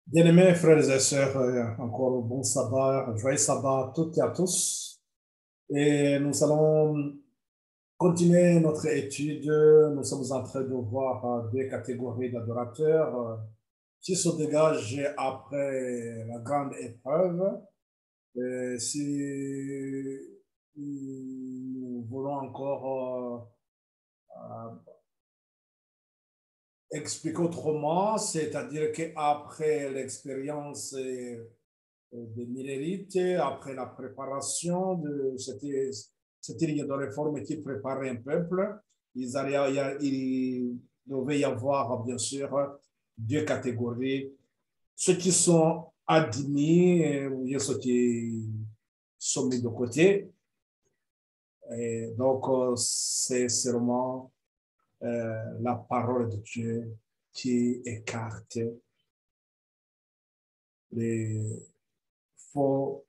Bien-aimés frères et sœurs, encore bon sabbat, joyeux sabbat à toutes et à tous. Et nous allons continuer notre étude. Nous sommes en train de voir deux catégories d'adorateurs qui se dégagent après la grande épreuve. Et si nous voulons encore expliquer autrement, c'est-à-dire qu'après l'expérience des millérites, après la préparation de cette ligne de réforme qui préparait un peuple, il devait y avoir bien sûr deux catégories, ceux qui sont admis ou bien ceux qui sont mis de côté. Et donc, c'est seulement la parole de Dieu qui écarte les faux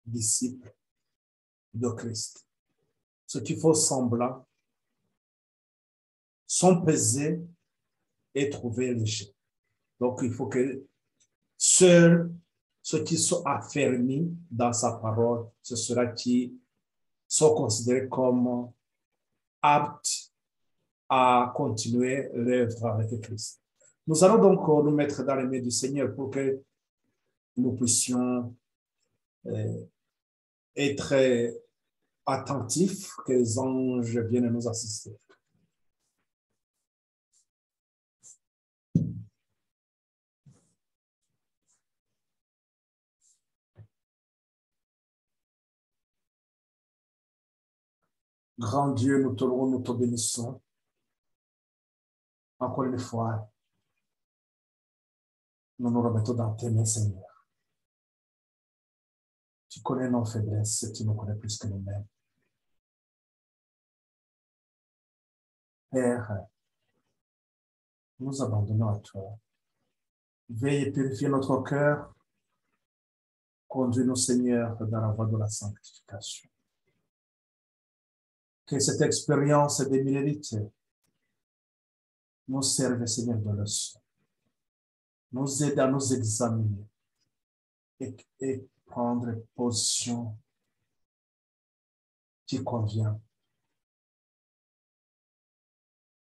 disciples de Christ. Ceux qui font semblant sont pesés et trouvés légers. Donc, il faut que seuls ceux qui sont affermis dans sa parole, ce sera qui sont considérés comme aptes à continuer l'œuvre avec Christ. Nous allons donc nous mettre dans les mains du Seigneur pour que nous puissions être attentifs, que les anges viennent nous assister. Grand Dieu, nous te louons, nous te bénissons. Encore une fois, nous nous remettons dans tes mains, Seigneur. Tu connais nos faiblesses et tu nous connais plus que nous-mêmes. Père, nous abandonnons à toi. Veille et purifie notre cœur. Conduis-nous, Seigneur, dans la voie de la sanctification. Que cette expérience des millérites nous serve, Seigneur, de leçon. Nous aide à nous examiner et prendre position qui convient.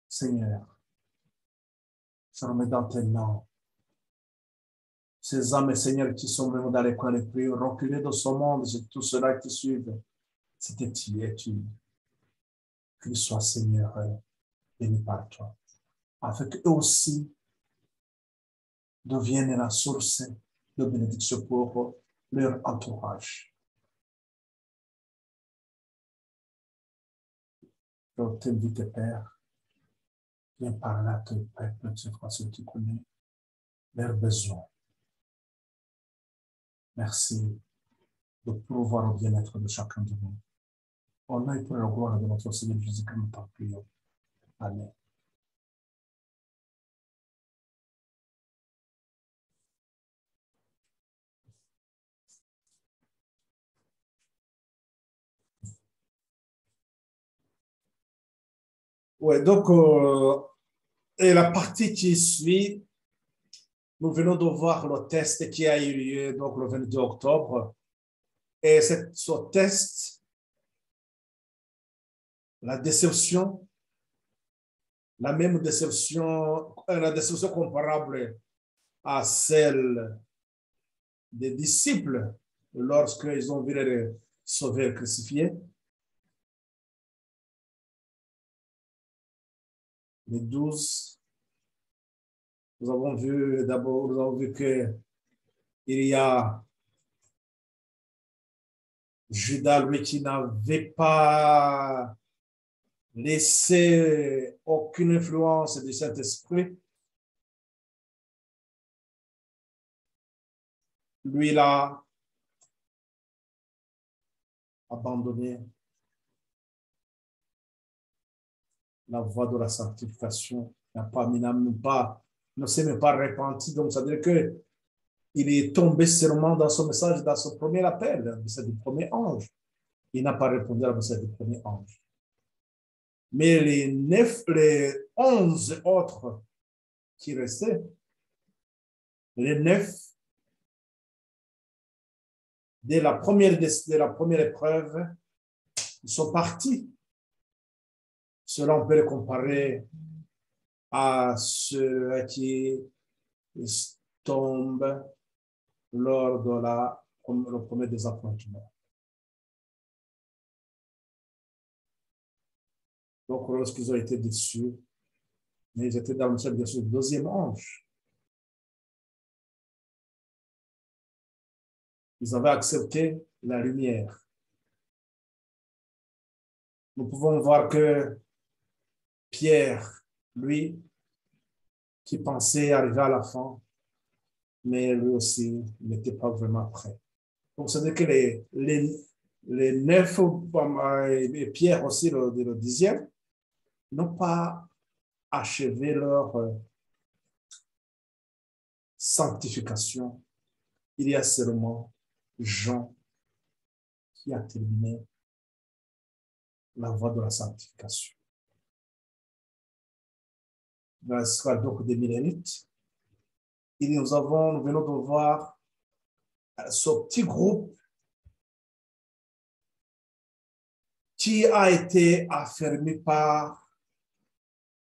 Seigneur, je remets dans tes mains ces âmes, Seigneur, qui sont même dans les coins les plus reculés de ce monde, c'est tout cela qui suivent cette étude. Qu'ils soient, Seigneur, bénis par toi, afin qu'eux aussi deviennent la source de bénédiction pour leur entourage. Je t'invite, Père, viens parler à ton peuple, cette fois-ci tu connais leurs besoins. Merci de pourvoir au bien-être de chacun de nous. Au nom et pour la gloire de notre Seigneur Jésus-Christ, nous t'en prions. Amen. Ouais, donc, et la partie qui suit, nous venons de voir le test qui a eu lieu donc, le 22 octobre. Et ce test, la déception, la même déception, la déception comparable à celle des disciples lorsqu'ils ont vu le sauveur crucifié. Les 12, nous avons vu d'abord, nous avons vu que il y a Judas, lui, qui n'avait pas laissé aucune influence du Saint-Esprit. Lui, il a abandonné la voie de la sanctification. Ne s'est même pas repenti. Donc, ça veut dire que il est tombé seulement dans son message, dans son premier appel, le message du premier ange. Il n'a pas répondu au message du premier ange. Mais les 11 autres qui restaient, Les 9, dès la première épreuve, ils sont partis. Cela, on peut le comparer à ceux qui tombent lors de le premier désaffrontement. Donc, lorsqu'ils ont été déçus, mais ils étaient dans le ciel, bien sûr, le deuxième ange. Ils avaient accepté la lumière. Nous pouvons voir que Pierre, lui, qui pensait arriver à la fin, mais lui aussi n'était pas vraiment prêt. Donc, c'est-à-dire que les 9, et Pierre aussi, le 10e, n'ont pas achevé leur sanctification. Il y a seulement Jean qui a terminé la voie de la sanctification. Dans l'histoire donc des Milénites, et nous venons de voir ce petit groupe qui a été affermi par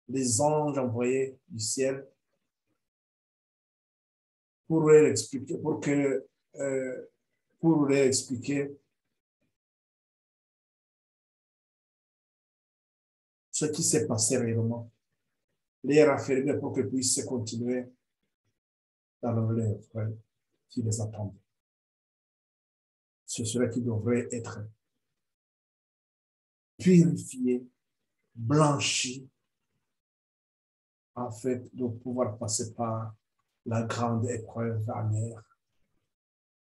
les anges envoyés du ciel pour leur expliquer, pour leur expliquer ce qui s'est passé réellement, les raffermir pour qu'ils puissent continuer dans leur œuvre qui les attendait. C'est cela qui devrait être purifié, blanchi, en fait, de pouvoir passer par la grande épreuve amère.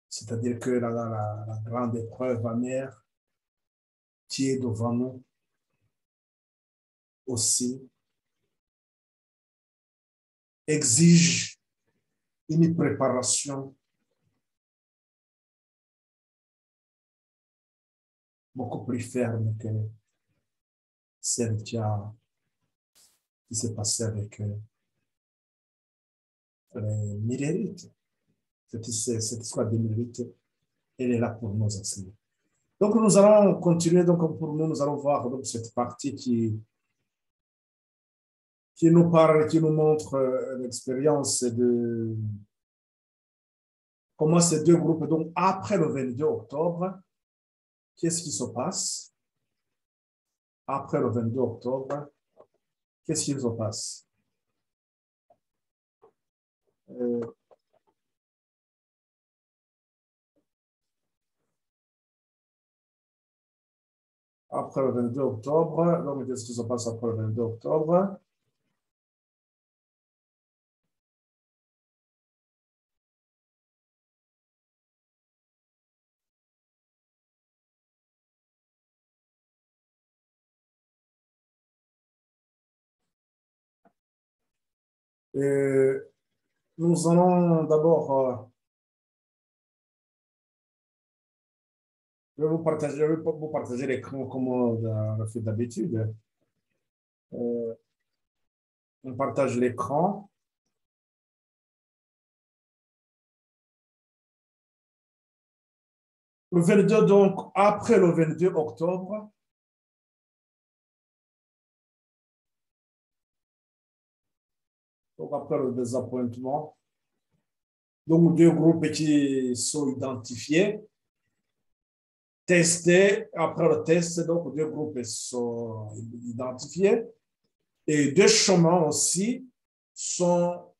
C'est-à-dire que la grande épreuve amère qui est devant nous aussi exige une préparation beaucoup plus ferme que celle qui s'est passée avec les Milénites. Cette histoire des Milénites, elle est là pour nous enseigner. Donc, nous allons continuer. Donc, pour nous allons voir donc, cette partie qui nous parle, qui nous montre l'expérience de comment ces deux groupes, donc après le 22 octobre, qu'est-ce qui se passe? Après le 22 octobre, qu'est-ce qui se passe? Après le 22 octobre, donc qu'est-ce qui se passe après le 22 octobre? Nous allons d'abord, je vais vous partager l'écran comme on l'a fait d'habitude. On partage l'écran. Le 22, donc, après le 22 octobre, donc après le désappointement, donc deux groupes qui sont identifiés, testés, après le test, donc deux groupes sont identifiés et deux chemins aussi sont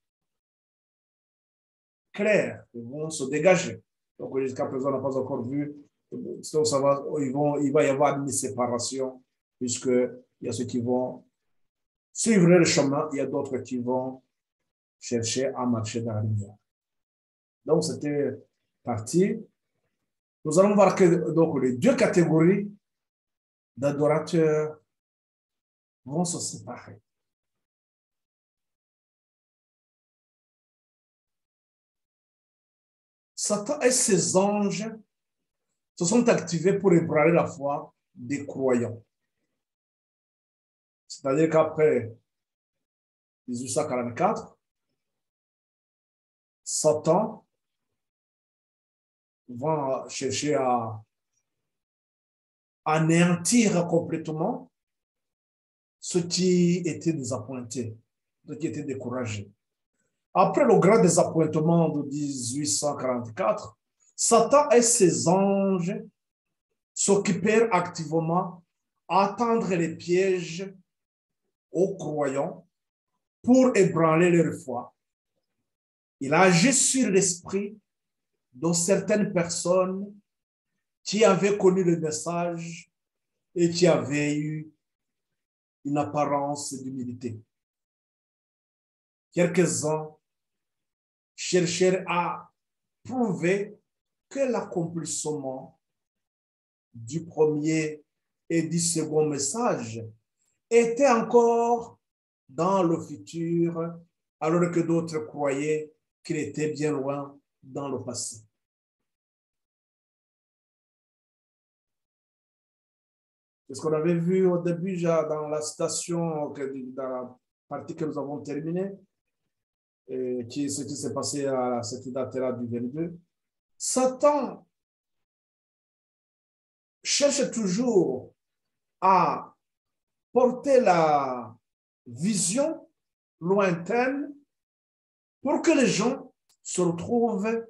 clairs, ils vont se dégager. Donc jusqu'à présent, on n'a pas encore vu, donc il va y avoir une séparation puisqu'il y a ceux qui vont suivre le chemin, il y a d'autres qui vont chercher à marcher dans la lumière. Donc, c'était parti. Nous allons voir que donc, les deux catégories d'adorateurs vont se séparer. Satan et ses anges se sont activés pour ébranler la foi des croyants. C'est-à-dire qu'après 1844, Satan va chercher à anéantir complètement ceux qui étaient désappointés, ceux qui étaient découragés. Après le grand désappointement de 1844, Satan et ses anges s'occupèrent activement à tendre les pièges aux croyants pour ébranler leur foi. Il a agi sur l'esprit de certaines personnes qui avaient connu le message et qui avaient eu une apparence d'humilité. Quelques-uns cherchèrent à prouver que l'accomplissement du premier et du second message était encore dans le futur, alors que d'autres croyaient qu'il était bien loin dans le passé. C'est ce qu'on avait vu au début déjà dans la citation, dans la partie que nous avons terminée, et ce qui s'est passé à cette date-là du 22. Satan cherche toujours à porter la vision lointaine pour que les gens se retrouvent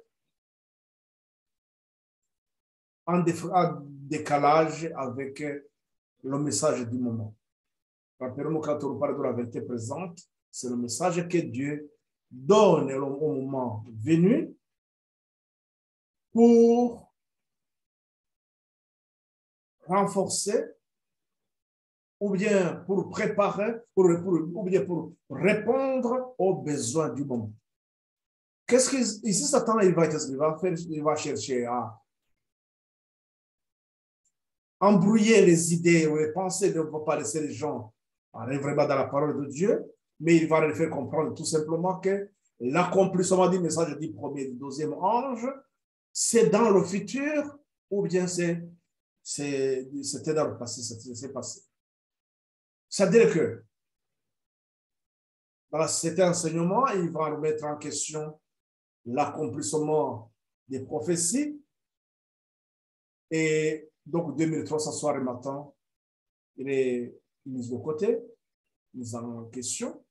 en décalage avec le message du moment. Rappelons-nous, quand on parle de la vérité présente, c'est le message que Dieu donne au moment venu pour renforcer ou bien pour préparer, ou bien pour répondre aux besoins du moment. Qu'est-ce que ici Satan il va chercher à embrouiller les idées ou les pensées de ne pas laisser les gens aller vraiment dans la parole de Dieu, mais il va les faire comprendre tout simplement que l'accomplissement du message du premier et du deuxième ange, c'est dans le futur ou bien c'était dans le passé, c'est passé. C'est-à-dire que dans cet enseignement, il va remettre en question l'accomplissement des prophéties et donc 2300 soirs et matin, il est mis de côté, mis en question.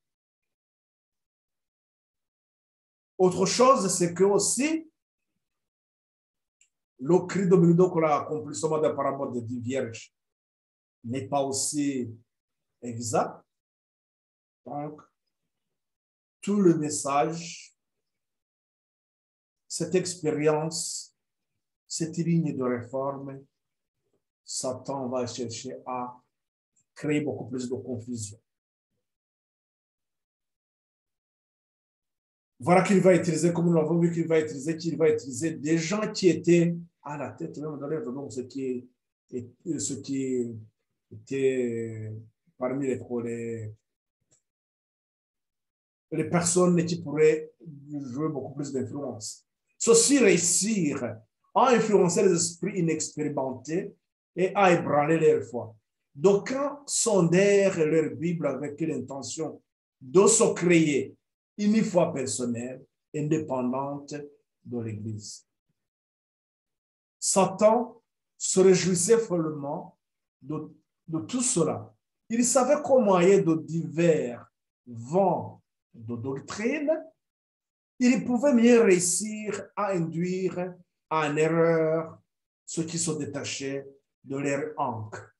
Autre chose, c'est que aussi, le cri de Minudo pour l'accomplissement de la parabole de 10 vierges n'est pas aussi exact. Donc, tout le message, cette expérience, cette ligne de réforme, Satan va chercher à créer beaucoup plus de confusion. Voilà qu'il va utiliser, comme nous l'avons vu, qu'il va utiliser des gens qui étaient à la tête, même dans donc ce qui était parmi les personnes qui pourraient jouer beaucoup plus d'influence. Ceux-ci réussir à influencer les esprits inexpérimentés et à ébranler leur foi. D'aucuns sondèrent leur Bible avec l'intention de se créer une foi personnelle, indépendante de l'Église. Satan se réjouissait follement de tout cela. Il savait qu'au moyen de divers vents de doctrine, il pouvait mieux réussir à induire en erreur ceux qui se détachaient de leur ancre.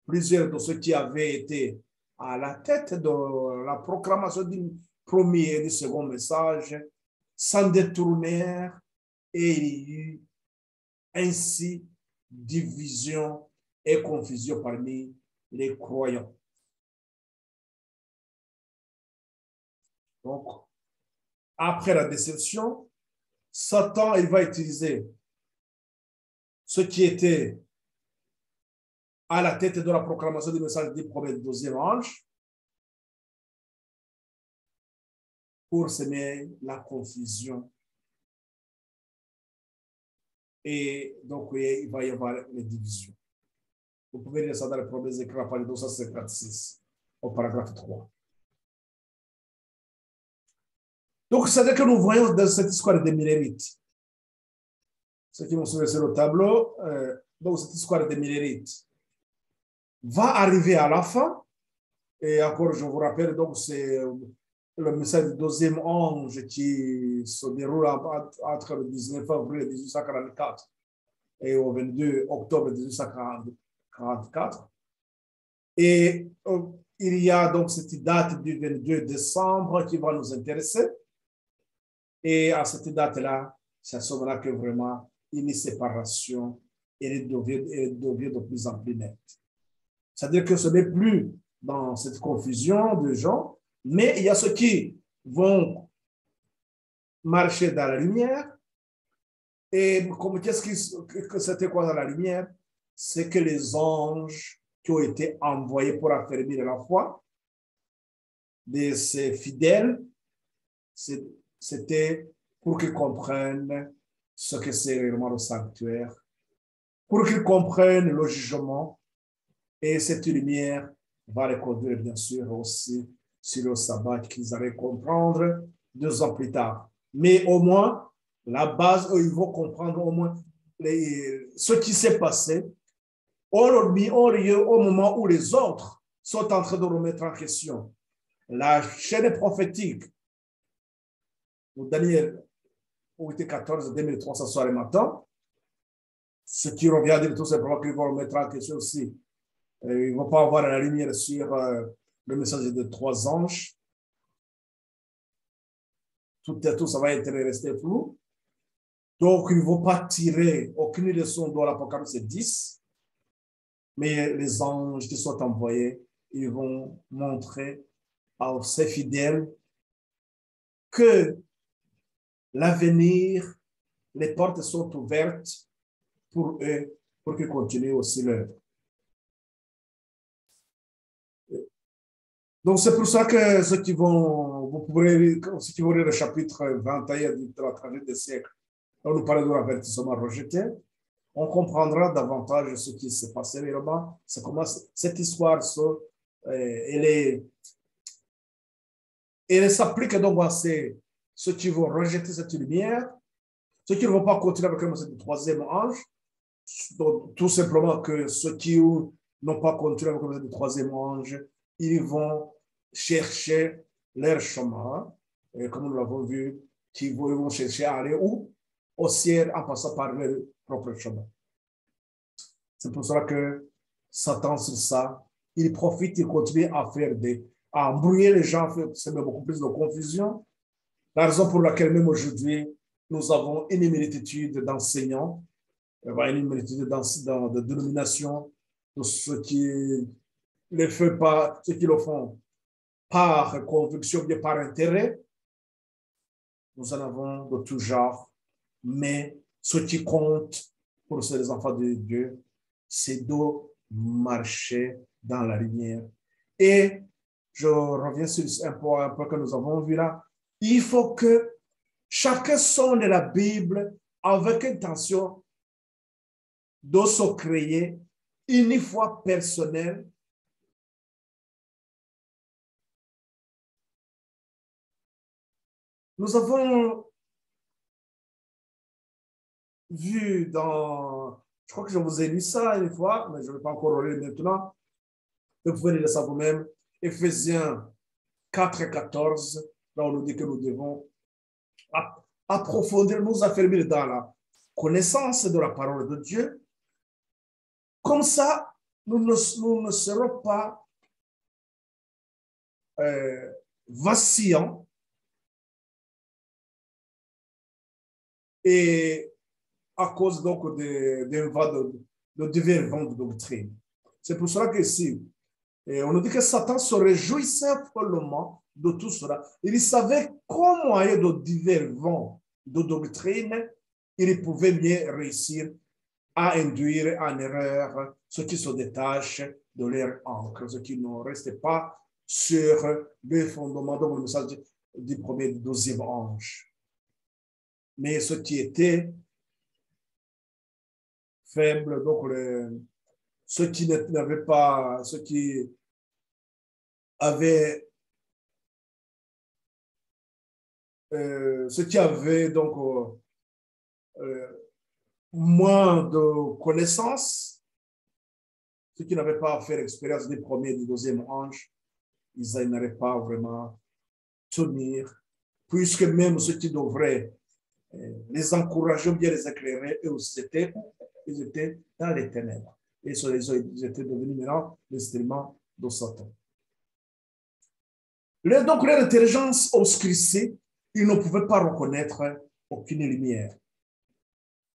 Plusieurs de ceux qui avaient été à la tête de la proclamation du premier et du second message s'en détournèrent et il y eut ainsi division et confusion parmi les croyants. Donc, après la déception, Satan, il va utiliser ceux qui étaient à la tête de la proclamation du message du premier et du deuxième ange pour semer la confusion. Et donc, il va y avoir les divisions. Vous pouvez lire ça dans les premiers écrits à page 256, au paragraphe 3. Donc, c'est-à-dire que nous voyons dans cette histoire des Millérites, ceux qui vont suivre sur le tableau, donc cette histoire des Millérites va arriver à la fin. Et encore, je vous rappelle, donc c'est le message du deuxième ange qui se déroule entre le 19 avril 1844 et au 22 octobre 1844. Et il y a donc cette date du 22 décembre qui va nous intéresser. Et à cette date-là, c'est à ce moment-là que vraiment une séparation devient de plus en plus nette. C'est-à-dire que ce n'est plus dans cette confusion de gens, mais il y a ceux qui vont marcher dans la lumière. Et que c'était quoi dans la lumière? C'est que les anges qui ont été envoyés pour affermir la foi de ces fidèles, c'était pour qu'ils comprennent ce que c'est réellement le sanctuaire, pour qu'ils comprennent le jugement. Et cette lumière va les conduire, bien sûr, aussi sur le sabbat qu'ils allaient comprendre 2 ans plus tard. Mais au moins, la base, ils vont comprendre au moins ce qui s'est passé ont lieu au moment où les autres sont en train de remettre en question la chaîne prophétique. Daniel 14, 2300 soir et matin, ce qui revient à dire tout simplement qu'ils vont remettre en question aussi. Ils ne vont pas avoir la lumière sur le message de 3 anges. Tout ça va être resté flou. Donc, ils ne vont pas tirer aucune leçon dans l'Apocalypse 10. Mais les anges qui sont envoyés, ils vont montrer à ces fidèles que l'avenir, les portes sont ouvertes pour eux, pour qu'ils continuent aussi l'œuvre. Donc, c'est pour ça que ceux qui vont lire le chapitre 21 de la tragédie des siècles, on nous parle de l'avertissement rejeté, on comprendra davantage ce qui s'est passé là-bas. C'est comment cette histoire, elle s'applique donc à ceux qui vont rejeter cette lumière, ceux qui ne vont pas continuer avec le message du 3e ange, donc, tout simplement que ceux qui n'ont pas continué avec le message du 3e ange, ils vont chercher leur chemin, et comme nous l'avons vu, ils vont chercher à aller où? Au ciel en passant par leur propre chemin. C'est pour cela que Satan, sur ça, il profite, il continue à à embrouiller les gens, c'est même beaucoup plus de confusion. La raison pour laquelle même aujourd'hui, nous avons une multitude d'enseignants, une multitude de dénominations, de ceux qui le font par conviction, bien par intérêt. Nous en avons de tout genre, mais ce qui compte pour ces enfants de Dieu, c'est de marcher dans la lumière. Et je reviens sur un point que nous avons vu là. Il faut que chacun sonne la Bible avec intention de se créer une foi personnelle Nous avons vu je crois que je vous ai lu ça une fois, mais je ne vais pas encore le lire maintenant. Vous pouvez lire ça vous-même. Éphésiens 4 et 14, là on nous dit que nous devons approfondir, nous affermir dans la connaissance de la parole de Dieu. Comme ça, nous ne serons pas vacillants et à cause donc d'un vent de divers vents de doctrine. C'est pour cela que ici, on nous dit que Satan se réjouissait follement de tout cela. Il savait qu'au moyen de divers vents de doctrine, il pouvait mieux réussir à induire en erreur ceux qui se détachent de leur encre, ceux qui ne restent pas sur le fondement de le message du premier et du 12e ange. Mais ceux qui étaient faibles, donc ceux qui n'avaient pas, ceux qui avaient ceux qui avaient donc moins de connaissances, ceux qui n'avaient pas fait l'expérience du premier et du deuxième ange, ils n'aimeraient pas vraiment tenir, puisque même ceux qui devraient les encourager ou bien les éclairer, eux aussi ils étaient dans les ténèbres. Et ils étaient devenus maintenant l'instrument de Satan. Donc, leur intelligence obscurcie, ils ne pouvaient pas reconnaître aucune lumière.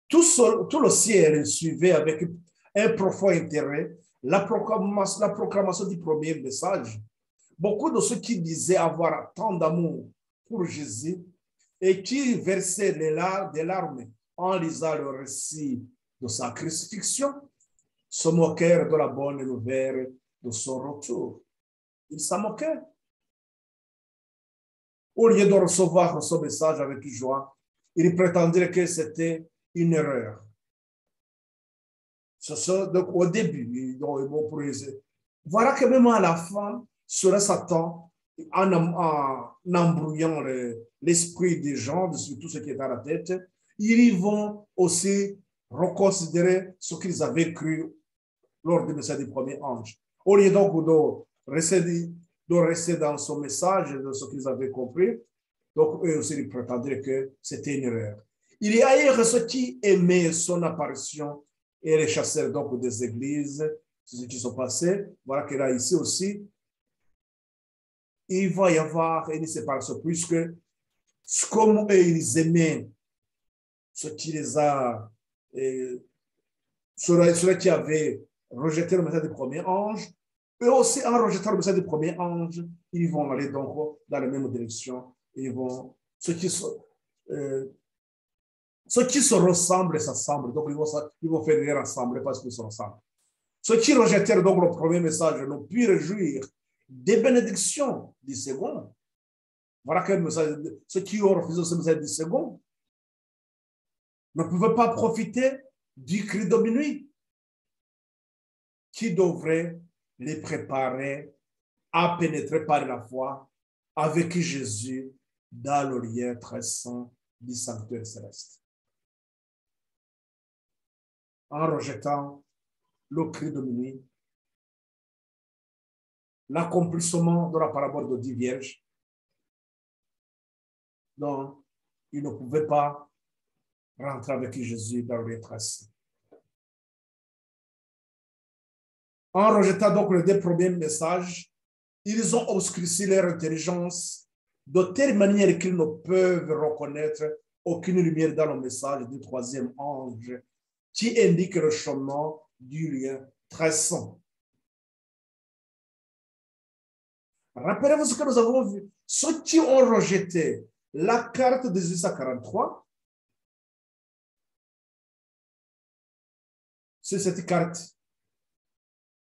Tout le ciel suivait avec un profond intérêt la proclamation du premier message. Beaucoup de ceux qui disaient avoir tant d'amour pour Jésus et qui versaient des larmes en lisant le récit de sa crucifixion se moquèrent de la bonne nouvelle de son retour. Ils s'en moquaient. Au lieu de recevoir ce message avec joie, ils prétendaient que c'était une erreur. Donc, au début, voilà que même à la fin, cela Satan, en embrouillant l'esprit des gens, de tout ce qui est dans la tête, ils vont aussi reconsidérer ce qu'ils avaient cru lors du message du premier ange. Au lieu donc de rester dans son message, de ce qu'ils avaient compris, donc eux aussi ils prétendaient que c'était une erreur. Il y a ailleurs ceux qui aimaient son apparition et les chasseurs donc des églises, c'est ce qui s'est passé. Voilà que là, ici aussi, il va y avoir une séparation, puisque comme eux, ils aimaient ce qui les a, ceux qui avaient rejeté le message du premier ange, eux aussi, en rejetant le message du premier ange, ils vont aller donc dans la même direction. Ils vont, ceux qui se ressemblent s'assemblent, donc ils vont faire rire ensemble parce qu'ils se ressemblent. Ceux qui rejetèrent donc le premier message n'ont pu réjouir des bénédictions du second. Voilà que ceux qui ont refusé ce message du second ne pouvaient pas profiter du cri de minuit qui devrait les préparer à pénétrer par la foi avec Jésus dans le lieu très saint du sanctuaire céleste. En rejetant le cri de minuit, l'accomplissement de la parabole de 10 vierges, donc ils ne pouvaient pas rentrer avec Jésus dans le lieu très saint. En rejetant donc les deux premiers messages, ils ont obscurci leur intelligence de telle manière qu'ils ne peuvent reconnaître aucune lumière dans le message du troisième ange qui indique le chemin du lieu très saint. Rappelez-vous ce que nous avons vu. Ceux qui ont rejeté la carte de 1843, sur cette carte,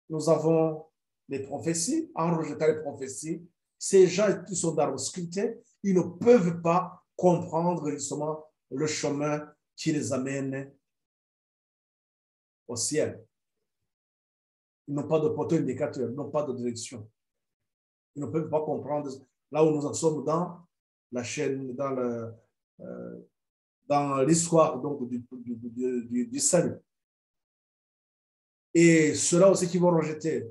nous avons les prophéties. En rejetant les prophéties, ces gens qui sont dans l'obscurité, ils ne peuvent pas comprendre justement le chemin qui les amène au ciel. Ils n'ont pas de poteau indicateur, ils n'ont pas de direction. Ils ne peuvent pas comprendre là où nous en sommes dans la chaîne, dans l'histoire donc du salut. Et ceux-là aussi qui vont rejeter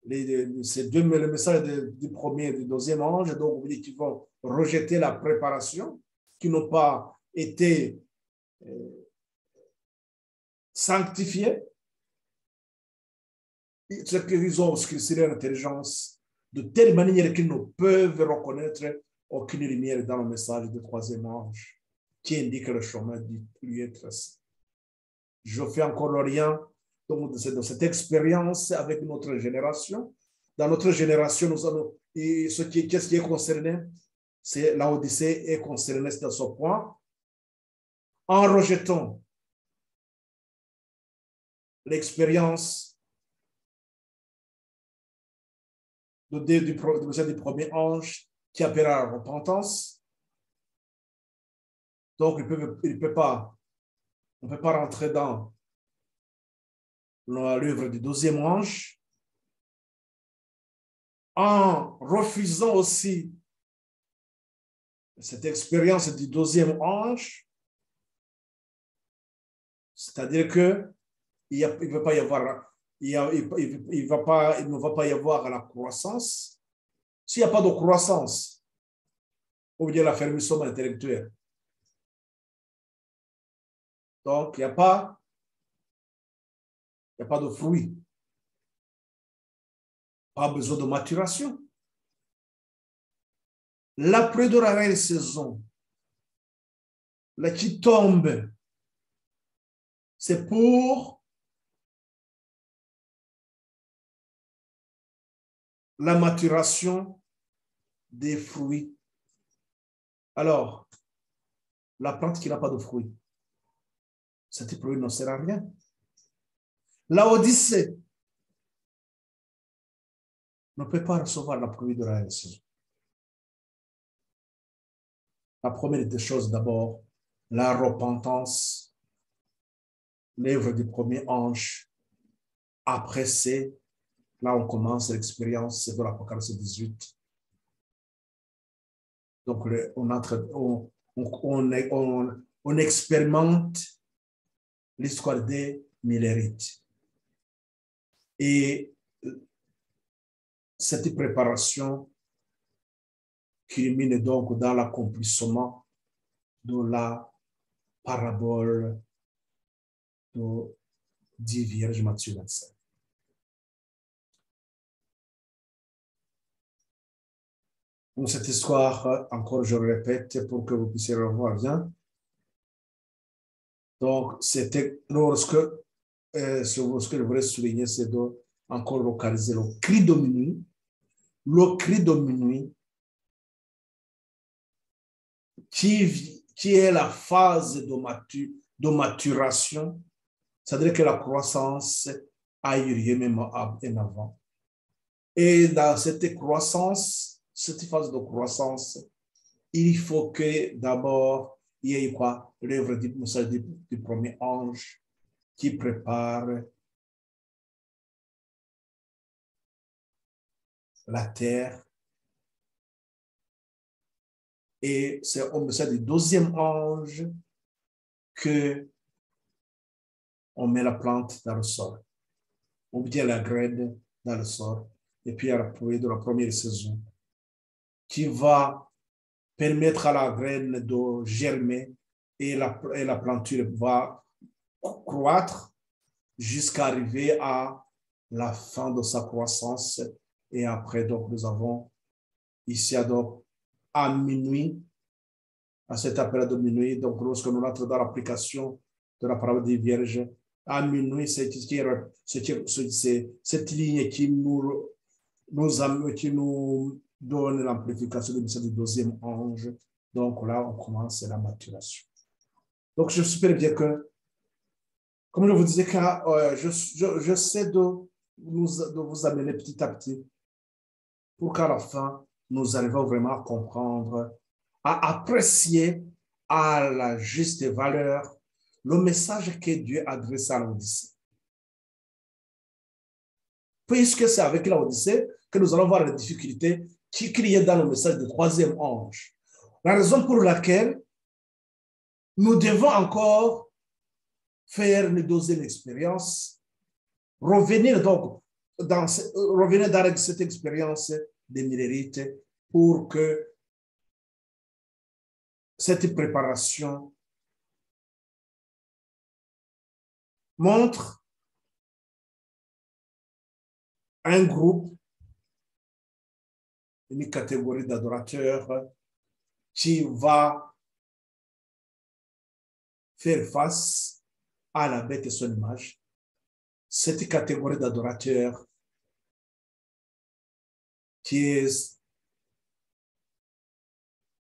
le message du premier et du deuxième ange, donc vous dites qu'ils vont rejeter la préparation, qui n'ont pas été sanctifiés. Ce qu'ils ont obscurci leur intelligence de telle manière qu'ils ne peuvent reconnaître aucune lumière dans le message du troisième ange qui indique le chemin du lieu très saint. Je fais encore le lien donc, de cette expérience avec notre génération. Dans notre génération, nous allons, qu'est-ce qui est concerné? C'est l'Odyssée est concernée dans ce point. En rejetant l'expérience du premier ange qui appelle à la repentance. Donc, on ne peut pas rentrer dans l'œuvre du deuxième ange en refusant aussi cette expérience du deuxième ange, c'est-à-dire que il ne va pas y avoir, il ne va pas y avoir la croissance. S'il n'y a pas de croissance, ou bien l'affermissement intellectuel, donc il n'y a pas de fruit, pas besoin de maturation. L'après de la reine saison, là qui tombe, c'est pour la maturation des fruits. Alors, la plante qui n'a pas de fruits, cette fruit ne sert à rien. La Odyssée ne peut pas recevoir la pluie de la saison. La première des choses, d'abord, la repentance, l'œuvre du premier ange. Après, là, on commence l'expérience de l'Apocalypse 18. Donc, on expérimente l'histoire des millérites. Et cette préparation culmine donc dans l'accomplissement de la parabole de 10 Vierges, Matthieu 25. Donc, cette histoire, encore je le répète pour que vous puissiez le voir bien. Donc, c'était lorsque je voudrais souligner, c'est de encore localiser le cri de minuit. Le cri de minuit qui est la phase de maturation, c'est-à-dire que la croissance a eu lieu même en avant. Et dans cette croissance, cette phase de croissance, il faut que d'abord, il y ait quoi? L'œuvre du premier ange qui prépare la terre. Et c'est au message du deuxième ange que on met la plante dans le sol. On met la graine dans le sol. Et puis, il y a la pluie de la première saison qui va permettre à la graine de germer et la planture va croître jusqu'à arriver à la fin de sa croissance. Et après, donc, nous avons ici, donc, à minuit, à cette appel de minuit, donc, lorsque nous entrons dans l'application de la parole des Vierges, à minuit, c'est cette ligne qui nous donne l'amplification du deuxième ange. Donc là, on commence la maturation. Donc, je j'espère bien que, comme je vous disais, j'essaie de vous amener petit à petit pour qu'à la fin, nous arrivions vraiment à comprendre, à apprécier à la juste valeur le message que Dieu adresse à l'Odyssée. Puisque c'est avec l'Odyssée que nous allons voir les difficultés qui criaient dans le message du troisième ange. La raison pour laquelle nous devons encore faire une deuxième expérience, revenir dans cette expérience des millérites pour que cette préparation montre un groupe, une catégorie d'adorateurs qui va faire face à la bête et son image. Cette catégorie d'adorateurs qui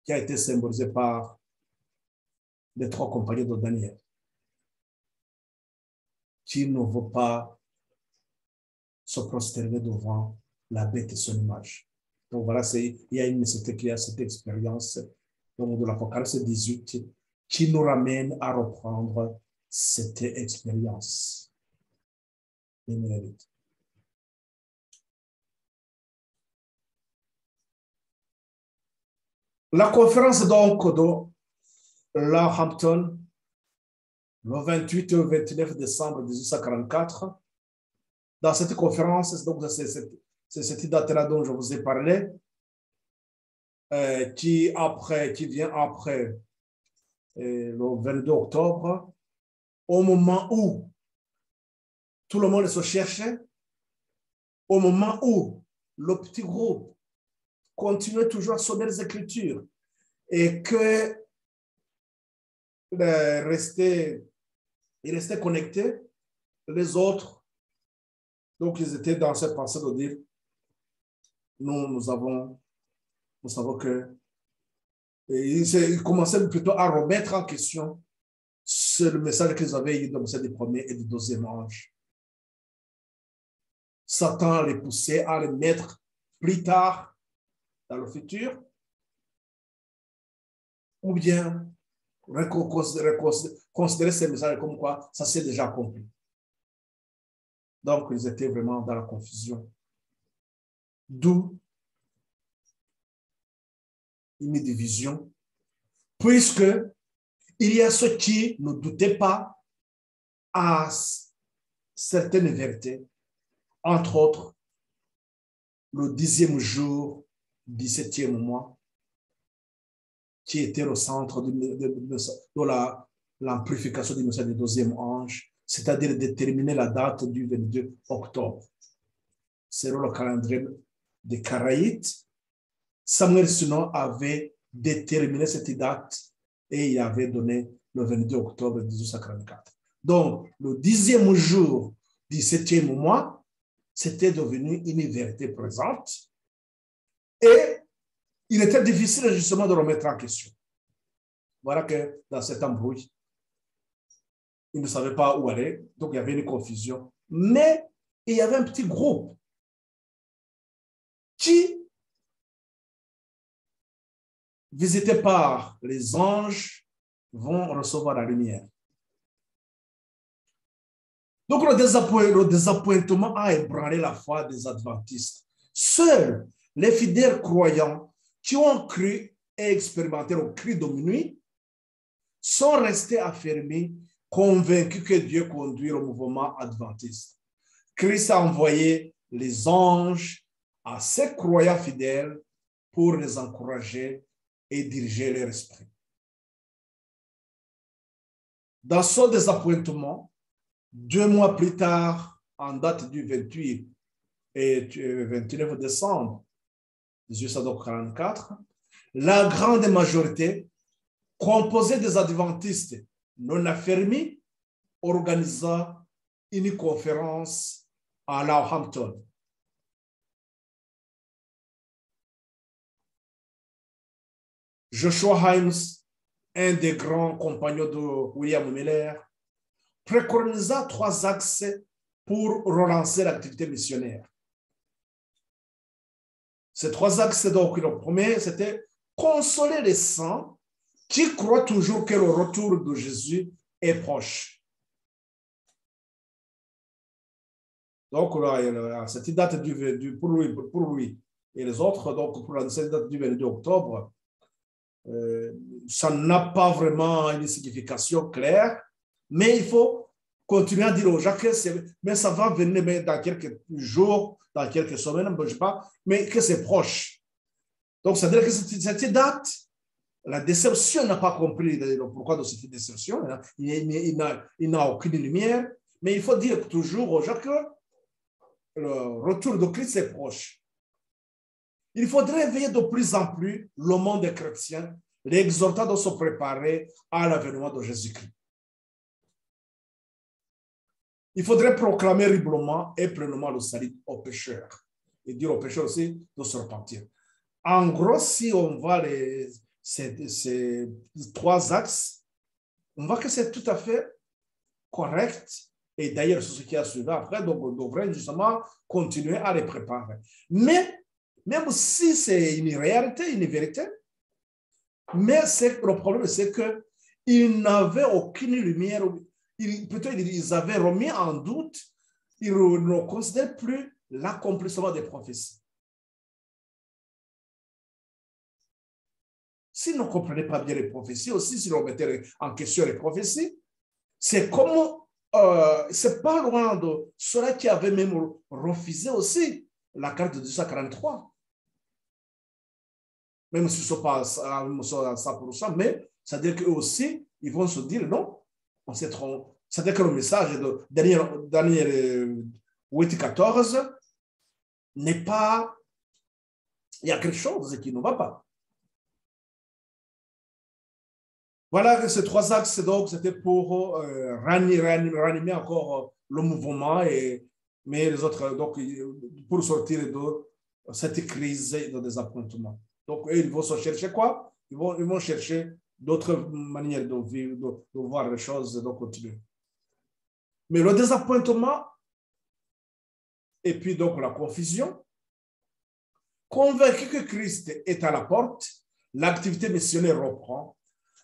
a été symbolisée par les 3 compagnons de Daniel, qui ne veut pas se prosterner devant la bête et son image. Donc voilà, il y a cette expérience de l'Apocalypse 18 qui nous ramène à reprendre cette expérience. La conférence donc de Lahampton, le 28 au 29 décembre 1844, dans cette conférence, donc c'est cette date-là dont je vous ai parlé, qui vient après le 22 octobre, au moment où tout le monde se cherchait, au moment où le petit groupe continuait toujours à sonner les Écritures et que il restait connecté, les autres, donc ils étaient dans cette pensée de dire, nous savons que, ils commençaient plutôt à remettre en question le message qu'ils avaient eu dans le premier et du deuxième ange. Satan les poussait à les mettre plus tard dans le futur, ou bien considérer ces messages comme quoi ça s'est déjà accompli. Donc, ils étaient vraiment dans la confusion. D'où une division, puisque il y a ceux qui ne doutaient pas à certaines vérités, entre autres, le 10e jour du 7e mois, qui était le centre de l'amplification du message du deuxième ange, c'est-à-dire déterminer la date du 22 octobre. Selon le calendrier des Karaïtes, Samuel Sinon avait déterminé cette date et il avait donné le 22 octobre 1844. Donc, le 10e jour du 7e mois, c'était devenu une vérité présente et il était difficile justement de remettre en question. Voilà que dans cet embrouille, ils ne savaient pas où aller, donc il y avait une confusion. Mais il y avait un petit groupe qui, visités par les anges, vont recevoir la lumière. Donc le désappointement a ébranlé la foi des adventistes. Seuls les fidèles croyants qui ont cru et expérimenté le cri de minuit sont restés affermis, convaincus que Dieu conduit le mouvement adventiste. Christ a envoyé les anges à ces croyants fidèles pour les encourager et diriger leur esprit. Dans son désappointement, 2 mois plus tard, en date du 28 et 29 décembre 1844, la grande majorité, composée des adventistes non affermis, organisa une conférence à Lahampton. Joshua Himes, un des grands compagnons de William Miller, préconisa 3 axes pour relancer l'activité missionnaire. Ces 3 axes, donc, le premier, c'était consoler les saints qui croient toujours que le retour de Jésus est proche. Donc, là, cette date pour lui et les autres, donc pour cette date du 22 octobre, ça n'a pas vraiment une signification claire, mais il faut continuer à dire aux gens que mais ça va venir dans quelques jours, dans quelques semaines, je ne sais pas, mais que c'est proche. Donc, ça veut dire que cette date, la déception n'a pas compris pourquoi de cette déception. Il n'a aucune lumière, mais il faut dire toujours aux gens que le retour de Christ est proche. Il faudrait éveiller de plus en plus le monde des chrétiens, l'exhortant de se préparer à l'avènement de Jésus-Christ. Il faudrait proclamer librement et pleinement le salut aux pécheurs et dire aux pécheurs aussi de se repentir. En gros, si on voit ces 3 axes, on voit que c'est tout à fait correct. Et d'ailleurs, c'est ce qui a suivi après, donc on devrait justement continuer à les préparer. Mais même si c'est une réalité, une vérité, mais le problème, c'est qu'ils n'avaient aucune lumière. Peut-être ils avaient remis en doute, ils ne considèrent plus l'accomplissement des prophéties. s'ils ne comprenaient pas bien les prophéties, aussi s'ils remettaient en question les prophéties, c'est comme, c'est pas loin de ceux-là qui avaient même refusé aussi la carte de 1843. Même si ce n'est pas à 100%, mais c'est-à-dire qu'eux aussi, ils vont se dire non, on s'est trompé. C'est-à-dire que le message de Daniel 8-14 n'est pas, il y a quelque chose qui ne va pas. Voilà, ces trois axes, donc, c'était pour ranimer encore le mouvement, mais les autres, donc, pour sortir de cette crise de désappointement. Donc, eux, ils vont se chercher quoi? Ils vont chercher d'autres manières de vivre, de voir les choses et de continuer. Mais le désappointement, et puis donc la confusion, convaincu que Christ est à la porte, l'activité missionnaire reprend.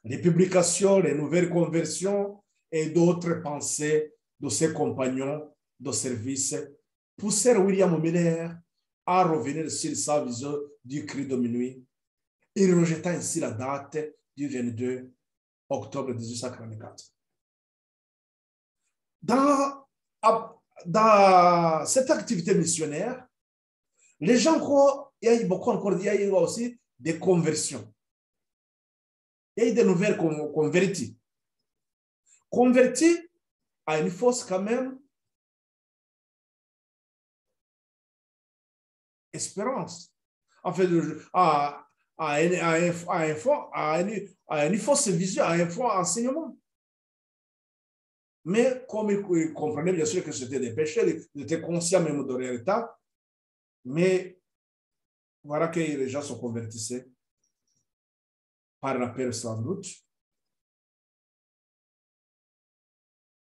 Les publications, les nouvelles conversions et d'autres pensées de ses compagnons de service poussèrent William Miller à revenir sur sa vision du cri de minuit. Il rejeta ainsi la date du 22 octobre 1844. Dans cette activité missionnaire, les gens croient, il y a eu aussi des conversions. Il y a eu des nouvelles converties. Convertis à une fausse quand même espérance. En fait, à une fausse vision, à un faux enseignement. Mais comme ils comprenaient bien sûr que c'était des péchés, ils étaient conscients même de leur état, mais voilà que les gens se convertissaient par la peur sans doute.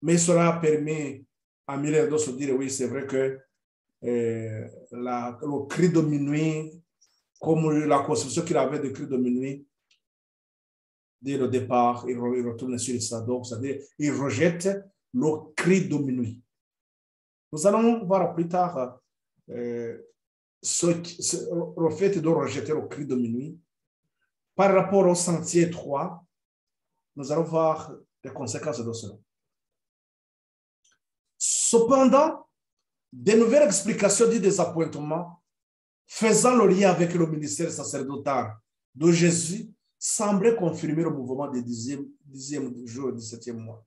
Mais cela a permis à Miller de se dire, oui, c'est vrai que le cri de minuit, comme la conception qu'il avait de cri de minuit, dès le départ, il retourne sur ça. Donc, c'est-à-dire, il rejette le cri de minuit. Nous allons voir plus tard le fait de rejeter le cri de minuit. Par rapport au sentier 3, nous allons voir les conséquences de cela. Cependant, des nouvelles explications du désappointement faisant le lien avec le ministère sacerdotal de Jésus semblaient confirmer le mouvement du 10e jour, 17e mois.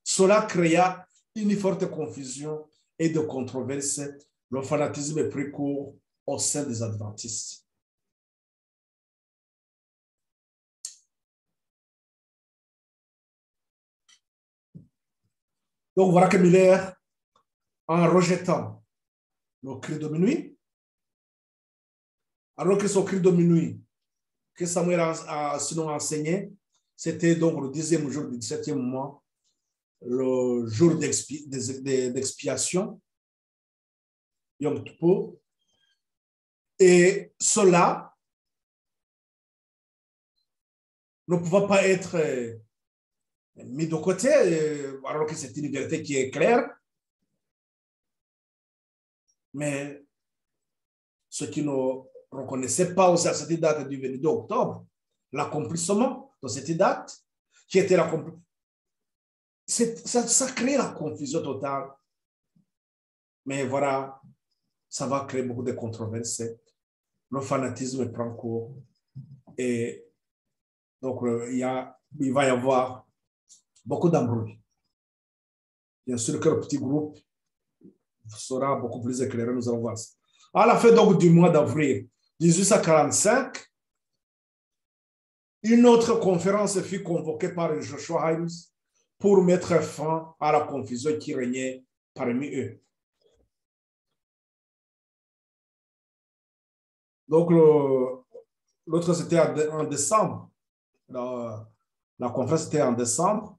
Cela créa une forte confusion et de controverse. Le fanatisme est pris court au sein des adventistes. Donc voilà que Miller, en rejetant le cri de minuit, alors que ce cri de minuit que Samuel a sinon enseigné, c'était donc le 10e jour du 17e mois, le jour d'expiation, Yom Kippur. Et cela ne pouvait pas être mis de côté, alors que c'est une vérité qui est claire. Mais ceux qui ne reconnaissaient pas aussi à cette date du 22 octobre, l'accomplissement de cette date, qui était l'accomplissement, ça crée la confusion totale. Mais voilà, ça va créer beaucoup de controverses. Le fanatisme prend cours. Et donc, il va y avoir beaucoup d'embrouilles. Bien sûr que le petit groupe sera beaucoup plus éclairé, nous allons voir ça. À la fin donc, du mois d'avril 1845, une autre conférence fut convoquée par Joshua Himes pour mettre fin à la confusion qui régnait parmi eux. Donc, l'autre, c'était en décembre. La conférence était en décembre,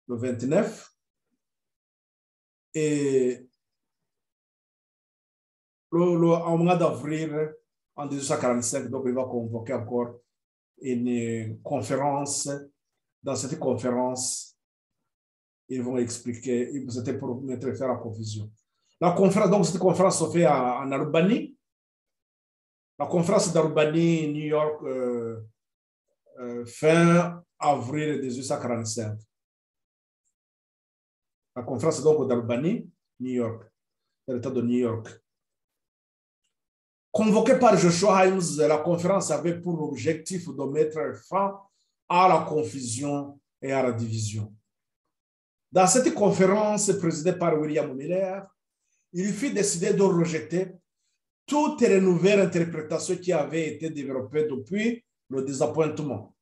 le 29. Et en mois d'avril, en 1845, donc il va convoquer encore une conférence. Dans cette conférence, ils vont expliquer, c'était pour mettre fin à la confusion. La conférence, donc cette conférence se fait en Albanie, La conférence d'Albany, New York, fin avril 1845. La conférence donc d'Albany, New York, dans l'État de New York. Convoquée par Joshua Himes, la conférence avait pour objectif de mettre fin à la confusion et à la division. Dans cette conférence présidée par William Miller, il fut décidé de rejeter toutes les nouvelles interprétations qui avaient été développées depuis le désappointement.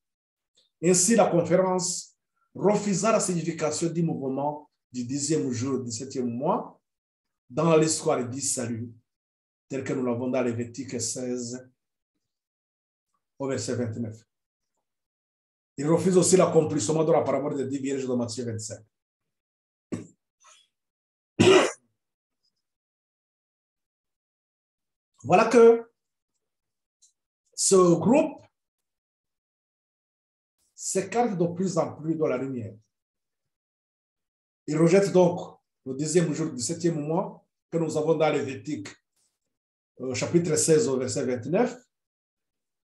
Ainsi, la conférence refusa la signification du mouvement du 10e jour du 7e mois dans l'histoire du salut, tel que nous l'avons dans Lévitique 16, au verset 29. Il refuse aussi l'accomplissement de la parabole des 10 vierges de Matthieu 25. Voilà que ce groupe s'écarte de plus en plus de la lumière. Il rejette donc le 10e jour du 7e mois que nous avons dans Lévitique, chapitre 16, au verset 29.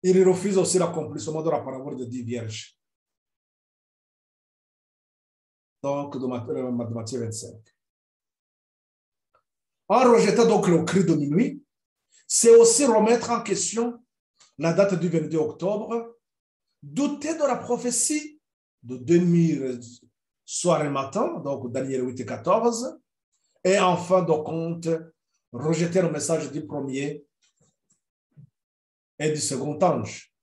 Il refuse aussi l'accomplissement de la parabole de 10 vierges. Donc, de Matthieu 25. En rejetant donc le cri de minuit, c'est aussi remettre en question la date du 22 octobre, douter de la prophétie de 2000 soir et matin, donc Daniel 8 et 14, et en fin de compte, rejeter le message du premier et du second ange.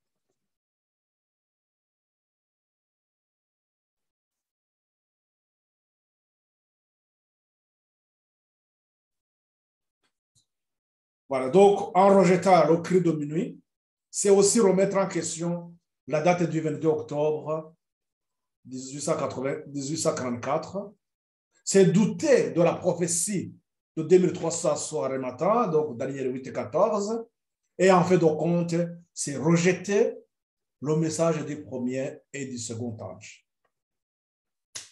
Voilà, donc en rejetant le cri de minuit, c'est aussi remettre en question la date du 22 octobre 1844. C'est douter de la prophétie de 2300 soir et matin, donc Daniel 8 et 14. Et en fait de compte, c'est rejeter le message du premier et du second ange.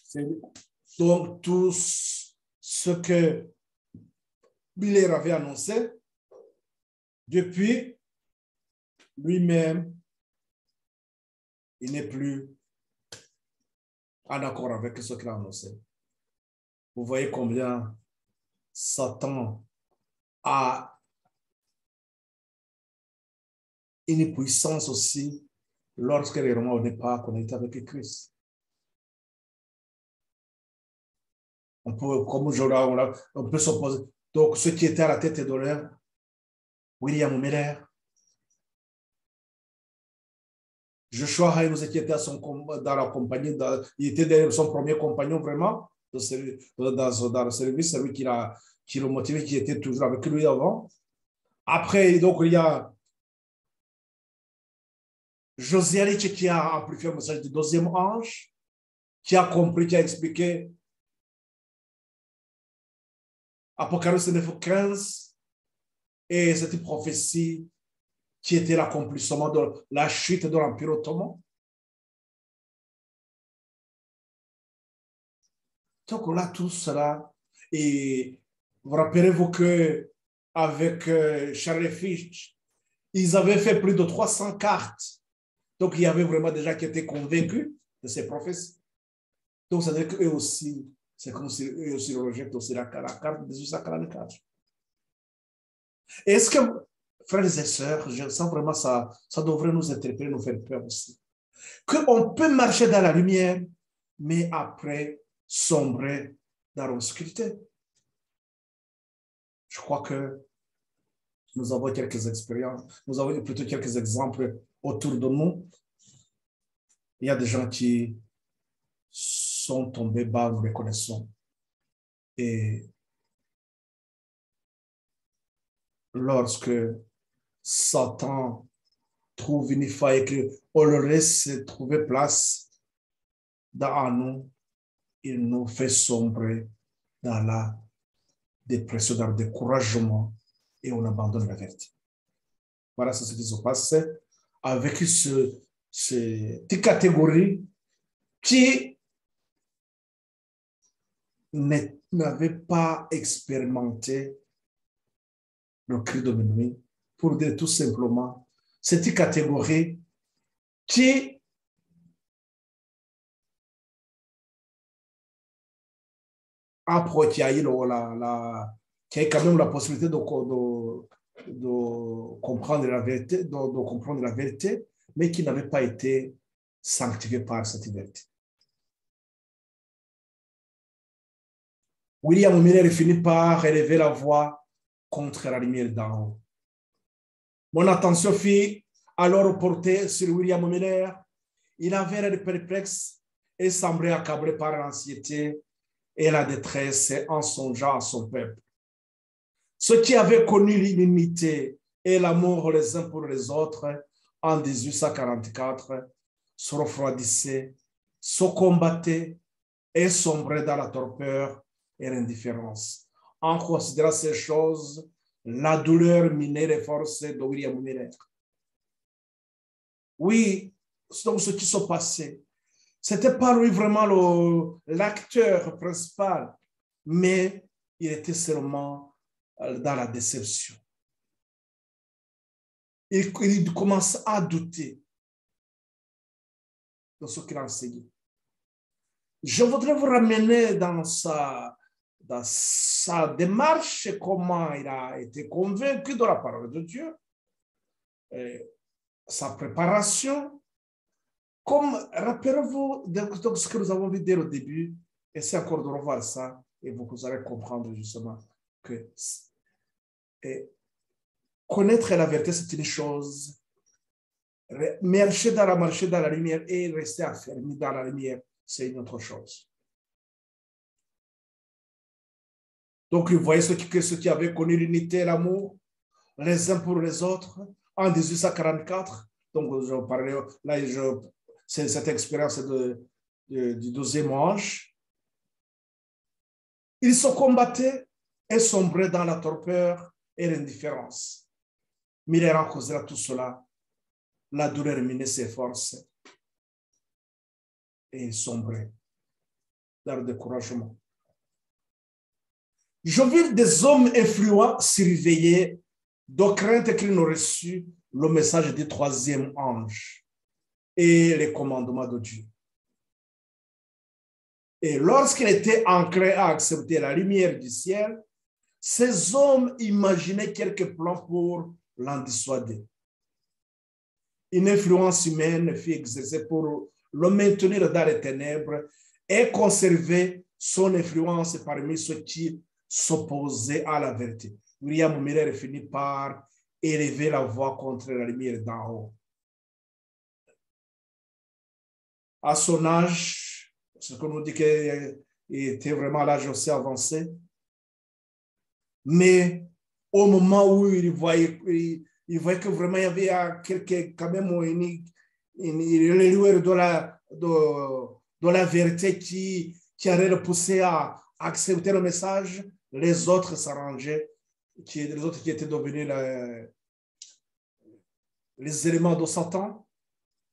C'est donc tout ce que Miller avait annoncé depuis lui-même, il n'est plus en accord avec ce qu'il a annoncé. Vous voyez combien Satan a une puissance aussi lorsque les Romains n'est pas connecté avec Christ. On peut, comme aujourd'hui, on peut s'opposer. Donc, ceux qui étaient à la tête de l'œuvre, William Miller, Joshua Himes qui était dans la compagnie, il était son premier compagnon vraiment dans le service, celui qui le motivait, qui était toujours avec lui avant. Après, donc, il y a Josiah qui a amplifié le message du deuxième ange, qui a compris, qui a expliqué Apocalypse 9:15 et cette prophétie qui était l'accomplissement de la chute de l'Empire ottoman. Donc on a tout cela. Et vous rappelez-vous qu'avec Charles Fish, ils avaient fait plus de 300 cartes. Donc il y avait vraiment des gens qui étaient convaincus de ces prophéties. Donc ça veut dire qu'eux aussi, c'est comme si eux aussi rejettent aussi la carte de 1844. Est-ce que, frères et sœurs, je sens vraiment ça devrait nous interpeller, nous faire peur aussi. Qu'on peut marcher dans la lumière, mais après sombrer dans l'obscurité. Je crois que nous avons quelques expériences, nous avons plutôt quelques exemples autour de nous. Il y a des gens qui sont tombés bas, nous les connaissons. Et lorsque Satan trouve une faille et qu'on le laisse trouver place dans nous, il nous fait sombrer dans la dépression, dans le découragement et on abandonne la vérité. Voilà ce qui se passe avec cette catégorie qui n'avait pas expérimenté le cri de minuit pour dire tout simplement, cette catégorie qui qui a eu qui a quand même la possibilité de comprendre la vérité, de comprendre la vérité, mais qui n'avait pas été sanctifié par cette vérité. William Miller finit par élever la voix contre la lumière d'en haut. Mon attention fut alors portée sur William Miller. Il avait l'air perplexe et semblait accablé par l'anxiété et la détresse en songeant à son peuple. Ceux qui avaient connu l'unité et l'amour les uns pour les autres en 1844 se refroidissaient, se combattaient et sombraient dans la torpeur et l'indifférence. En considérant ces choses, la douleur minait les forces de William Miller. Oui, donc ce qui s'est passé, c'était pas lui vraiment l'acteur principal, mais il était seulement dans la déception. Il commence à douter de ce qu'il a enseigné. Je voudrais vous ramener dans sa démarche, comment il a été convaincu de la parole de Dieu, sa préparation. Comme, rappelez-vous de ce que nous avons vu dès le début, essayez encore de revoir ça et vous allez comprendre justement que connaître la vérité, c'est une chose. Marcher dans la lumière et rester affermi dans la lumière, c'est une autre chose. Donc, vous voyez ceux qui avaient connu l'unité et l'amour, les uns pour les autres, en 1844. Donc, je parlais, là, c'est cette expérience du 12e ange. Ils se combattaient et sombraient dans la torpeur et l'indifférence. Miller en causera tout cela. La douleur minait ses forces et il sombrait dans le découragement. Je vis des hommes influents surveillés de crainte qu'ils n'auraient reçu le message du 3e ange et les commandements de Dieu. Et lorsqu'il était enclin à accepter la lumière du ciel, ces hommes imaginaient quelques plans pour l'en dissuader. Une influence humaine fut exercée pour le maintenir dans les ténèbres et conserver son influence parmi ceux qui s'opposaient à la vérité. William Miller finit par élever la voix contre la lumière d'en haut. À son âge, ce qu'on nous dit qu'il était vraiment à l'âge aussi avancé, mais au moment où il voyait que vraiment il y avait quand même une lueur de la vérité qui allait le pousser à accepter le message, les autres s'arrangeaient, les autres qui étaient devenus les éléments de Satan,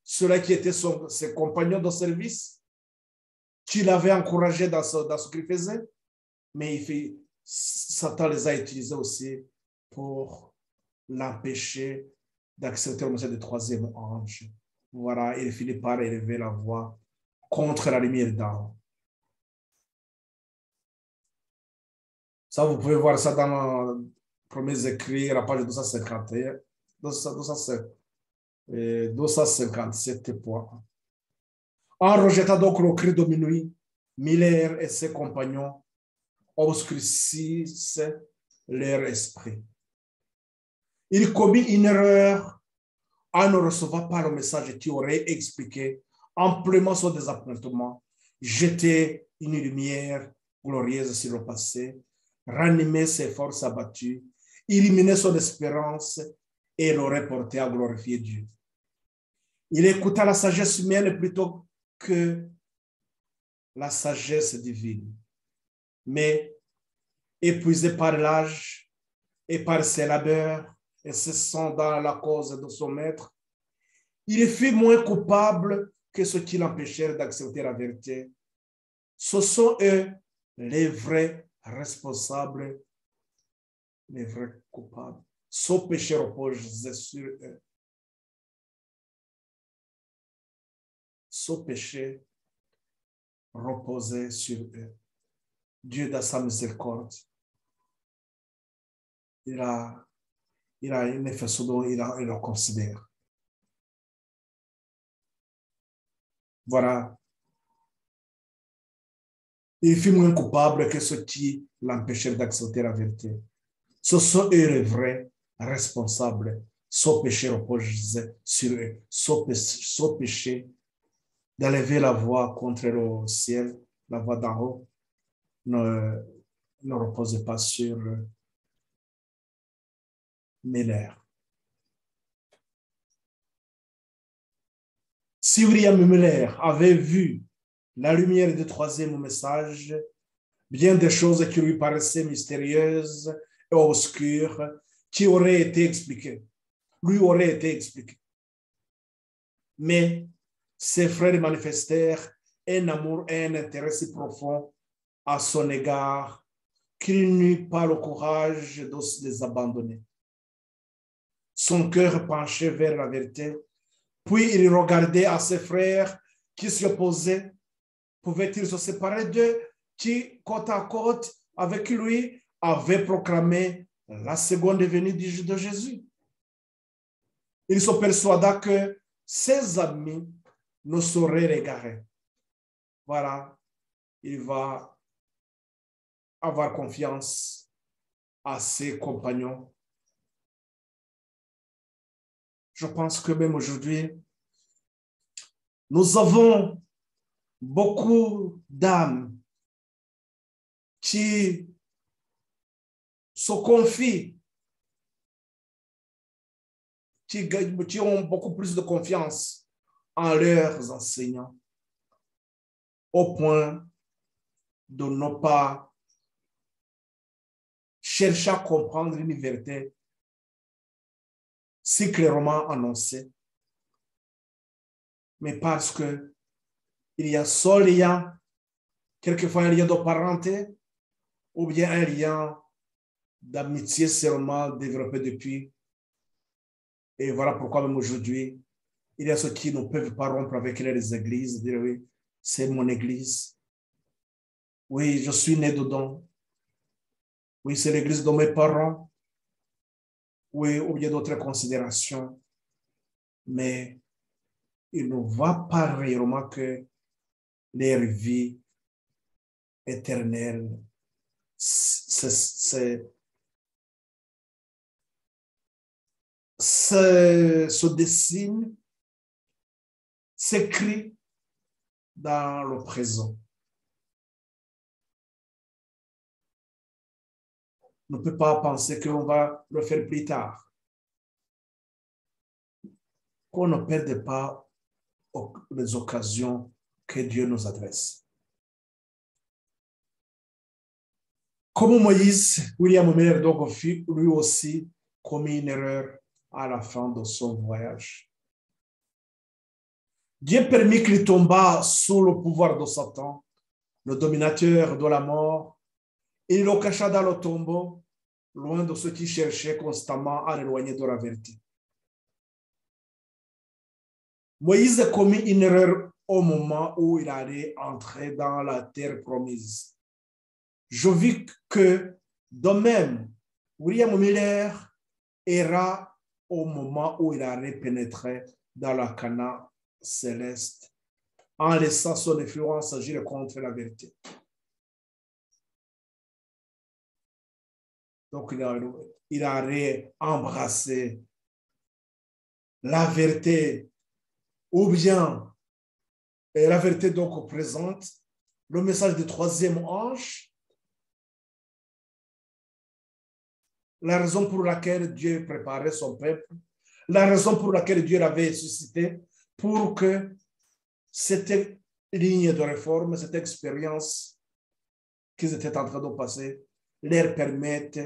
ceux-là qui étaient ses compagnons de service, qui l'avaient encouragé dans ce qu'il faisait, mais Satan les a utilisés aussi pour l'empêcher d'accepter le message du 3e ange. Voilà, il finit par élever la voix contre la lumière d'en haut. Ça, vous pouvez voir ça dans les premiers écrits, la page 251, 257.1. En rejetant donc le cri de minuit, Miller et ses compagnons obscurcissent leur esprit. Il commit une erreur en ne recevant pas le message qui aurait expliqué amplement son désappointement, jeter une lumière glorieuse sur le passé, ranimer ses forces abattues, illuminer son espérance et l'aurait porté à glorifier Dieu. Il écouta la sagesse humaine plutôt que la sagesse divine. Mais épuisé par l'âge et par ses labeurs et se sent dans la cause de son maître, il fut moins coupable que ceux qui l'empêchèrent d'accepter la vérité. Ce sont eux les vrais responsables, les vrais coupables. Son péché reposait sur eux. Son péché reposait sur eux. Dieu, dans sa miséricorde, il a une façon dont il le considère. Voilà. Il fut moins coupable que ceux qui l'empêchèrent d'accepter la vérité. Ce sont eux les vrais responsables. Son péché reposait sur eux. Son péché d'élever la voix contre le ciel, la voix d'en haut, ne repose pas sur Miller. Si William Muller avait vu la lumière du troisième message, bien des choses qui lui paraissaient mystérieuses et obscures, qui auraient été expliquées, lui auraient été expliquées. Mais ses frères manifestèrent un amour et un intérêt si profond à son égard qu'il n'eut pas le courage de les abandonner. Son cœur penché vers la vérité, puis il regardait à ses frères qui s'y opposaient. Pouvait-il se séparer d'eux qui, côte à côte avec lui, avaient proclamé la seconde venue de Jésus? Il se persuada que ses amis ne sauraient l'égarer. Voilà, il va avoir confiance à ses compagnons. Je pense que même aujourd'hui, nous avons beaucoup d'âmes qui se confient, qui ont beaucoup plus de confiance en leurs enseignants, au point de ne pas chercher à comprendre une vérité si clairement annoncée, mais parce que il y a soit un lien, quelquefois un lien de parenté, ou bien un lien d'amitié seulement développé depuis. Et voilà pourquoi même aujourd'hui, il y a ceux qui ne peuvent pas rompre avec les églises, dire oui, c'est mon église. Oui, je suis né dedans. Oui, c'est l'église de mes parents. Oui, ou bien d'autres considérations. Mais il ne voit pas réellement que leur vie éternelle se dessine, s'écrit dans le présent. On ne peut pas penser qu'on va le faire plus tard. Qu'on ne perde pas les occasions que Dieu nous adresse. Comme Moïse, William Miller donc fut lui aussi commis une erreur à la fin de son voyage. Dieu permit qu'il tombât sous le pouvoir de Satan, le dominateur de la mort, et il le cacha dans le tombeau, loin de ceux qui cherchaient constamment à l'éloigner de la vérité. Moïse a commis une erreur au moment où il allait entrer dans la terre promise. Je vis que, de même, William Miller erra au moment où il allait pénétrer dans la Canaan céleste, en laissant son influence agir contre la vérité. Donc, il a embrassé la vérité, ou bien la vérité donc présente, le message du troisième ange, la raison pour laquelle Dieu préparait son peuple, la raison pour laquelle Dieu l'avait suscité, pour que cette ligne de réforme, cette expérience qu'ils étaient en train de passer, leur permette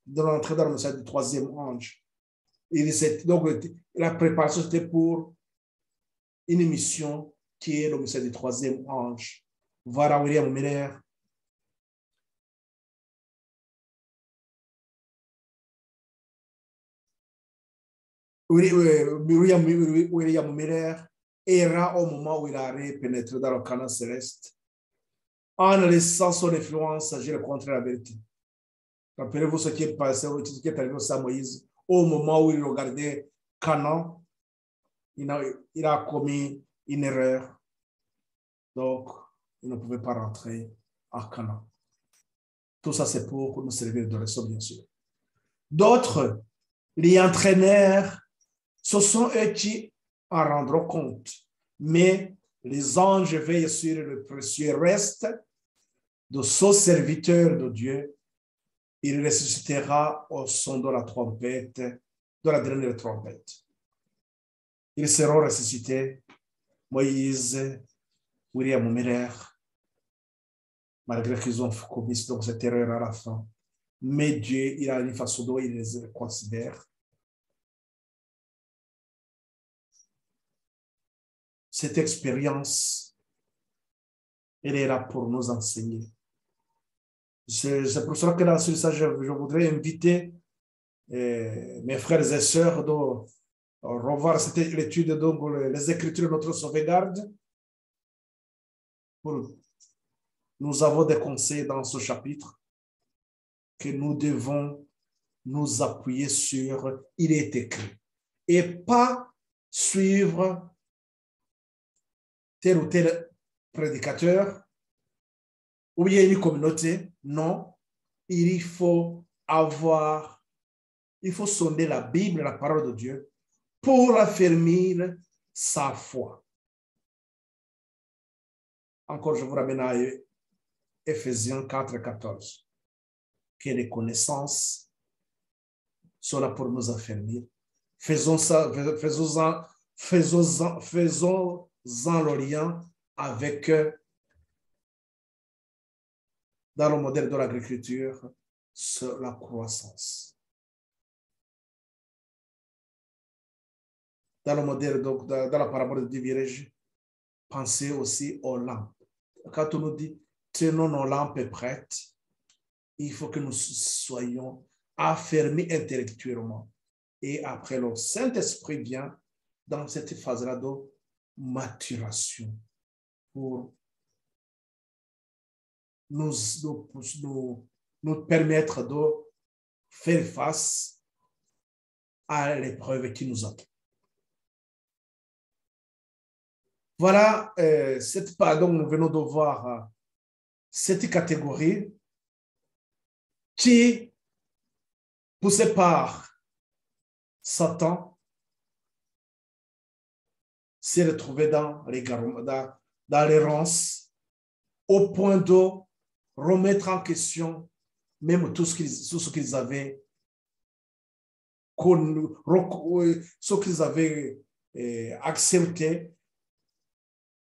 de rentrer dans le message du troisième ange. Donc, la préparation, c'était pour une mission qui est le message du troisième ange. Voilà William Miller. William Miller erra au moment où il a pénétré dans le Canaan céleste en laissant son influence agir contre la vérité. Rappelez-vous ce qui est passé, ce qui est arrivé à Moïse au moment où il regardait Canaan. Il a commis une erreur. Donc, il ne pouvait pas rentrer à Canaan. Tout ça, c'est pour nous servir de leçon, bien sûr. D'autres, les entraîneurs, ce sont eux qui en rendront compte. Mais les anges veillent sur le précieux reste de ce serviteur de Dieu. Il ressuscitera au son de la trompette, de la dernière trompette. Ils seront ressuscités. Moïse, William Miller, malgré qu'ils ont commis donc cette erreur à la fin. Mais Dieu, il a une façon dont il les considère. Cette expérience, elle est là pour nous enseigner. C'est pour cela que dans ce stage, je voudrais inviter mes frères et sœurs de revoir l'étude de les Écritures de notre sauvegarde. Nous avons des conseils dans ce chapitre que nous devons nous appuyer sur, il est écrit, et pas suivre tel ou tel prédicateur ou bien une communauté. Non, il faut sonder la Bible, la parole de Dieu, pour affermir sa foi. Encore, je vous ramène à Éphésiens 4, 14. Que les connaissances sont là pour nous affermir. Faisons-en le lien avec, dans le modèle de l'agriculture, la croissance. Dans le modèle, donc, dans la parabole du virage, pensez aussi aux lampes. Quand on nous dit, tenons nos lampes prêtes, il faut que nous soyons affermis intellectuellement. Et après, le Saint-Esprit vient dans cette phase-là de maturation pour nous permettre de faire face à l'épreuve qui nous attend. Voilà, nous venons de voir cette catégorie qui, poussée par Satan, s'est retrouvée dans l'errance au point de remettre en question même tout ce qu'ils avaient accepté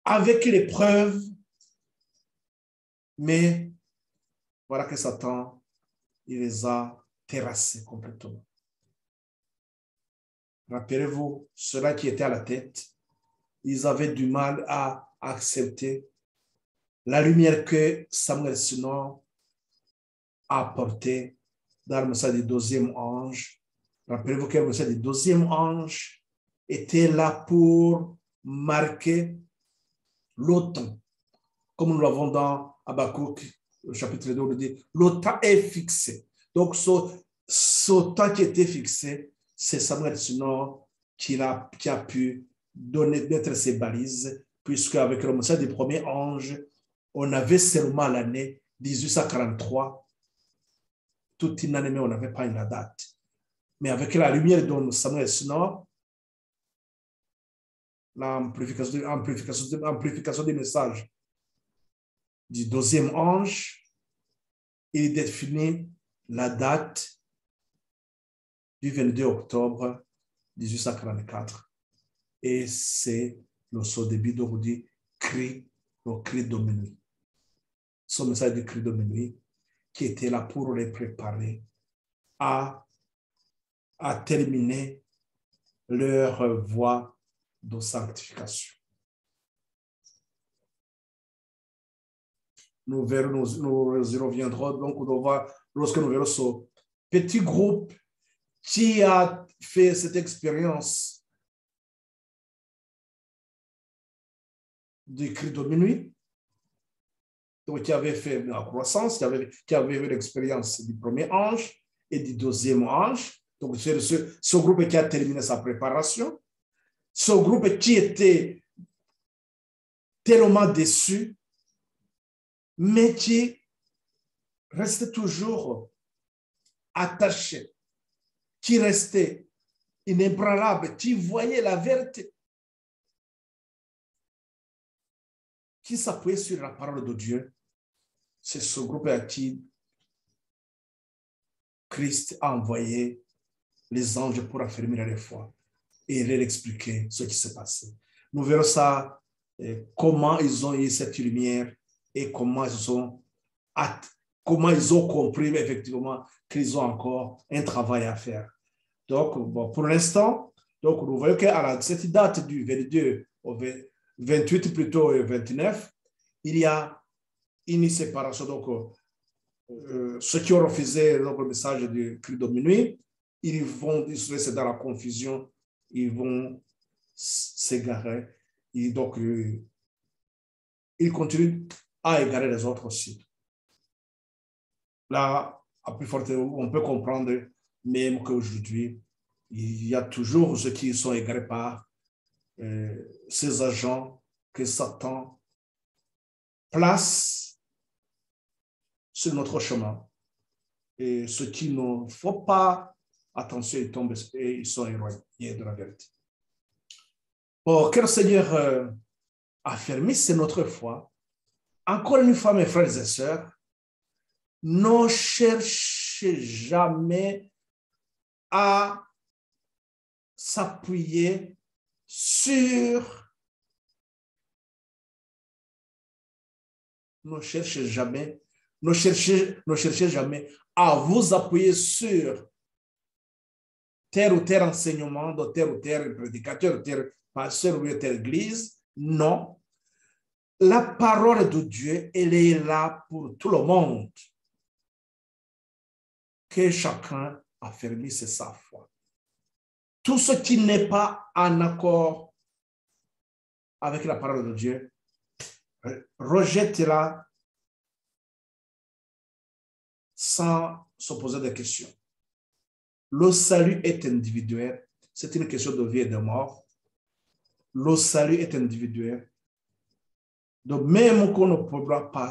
avec les preuves, mais voilà que Satan, il les a terrassés complètement. Rappelez-vous, ceux-là qui étaient à la tête, ils avaient du mal à accepter la lumière que Samuel Sinon a apportée dans le message du deuxième ange. Rappelez-vous que le message du deuxième ange était là pour marquer le temps. Comme nous l'avons dans Habakkuk, le chapitre 2, on dit, le temps est fixé. Donc, ce temps qui était fixé, c'est Samuel Sinon qui a pu mettre ses balises, puisque avec le message du premier ange, on avait seulement l'année 1843. Toute une année, mais on n'avait pas une date. Mais avec la lumière de Samuel Sinon, l'amplification du message du deuxième ange, il définit la date du 22 octobre 1844. Et c'est le début d'aujourd'hui, le cri de minuit. Ce message du cri de minuit qui était là pour les préparer à terminer leur voie de sanctification. Nous y reviendrons donc lorsque nous verrons ce petit groupe qui a fait cette expérience du cri de minuit, donc qui avait fait la croissance, qui avait eu l'expérience du premier ange et du deuxième ange. Donc, c'est ce groupe qui a terminé sa préparation. Ce groupe qui était tellement déçu, mais qui restait toujours attaché, qui restait inébranlable, qui voyait la vérité, qui s'appuyait sur la parole de Dieu. C'est ce groupe à qui Christ a envoyé les anges pour affermir la foi et leur expliquer ce qui s'est passé. Nous verrons ça, comment ils ont eu cette lumière et comment ils ont compris effectivement qu'ils ont encore un travail à faire. Donc, bon, pour l'instant, donc nous voyons qu'à cette date du 22 au 28 plutôt et 29, il y a une séparation. Donc, ceux qui ont refusé donc, le message du cri de minuit, ils se laissent dans la confusion, ils vont s'égarer. Et donc, ils continuent à égarer les autres aussi. Là, à plus forte, on peut comprendre même qu'aujourd'hui, il y a toujours ceux qui sont égarés par ces agents que Satan place sur notre chemin. Et ceux qui ne font pas attention, ils tombent et ils sont éloignés de la vérité. Oh, que le Seigneur affermisse notre foi. Encore une fois, mes frères et sœurs, ne cherchez jamais à s'appuyer sur, ne cherchez jamais à vous appuyer sur tel ou tel enseignement de tel ou tel prédicateur, tel pasteur ou telle église. Non. La parole de Dieu, elle est là pour tout le monde. Que chacun affermisse sa foi. Tout ce qui n'est pas en accord avec la parole de Dieu, rejette-la sans se poser de questions. Le salut est individuel. C'est une question de vie et de mort. Le salut est individuel. De même qu'on ne pourra pas,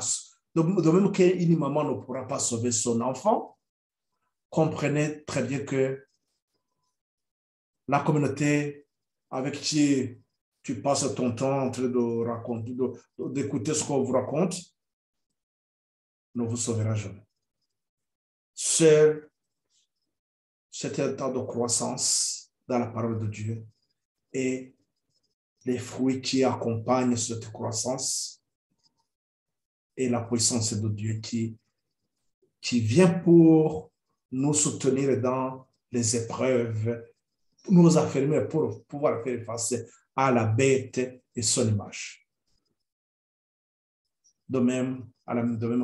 de même qu'une maman ne pourra pas sauver son enfant, comprenez très bien que la communauté avec qui tu passes ton temps en train de raconter, d'écouter ce qu'on vous raconte, ne vous sauvera jamais. Seul, c'est un temps de croissance dans la parole de Dieu et les fruits qui accompagnent cette croissance et la puissance de Dieu qui vient pour nous soutenir dans les épreuves, nous affirmer pour pouvoir faire face à la bête et son image. De même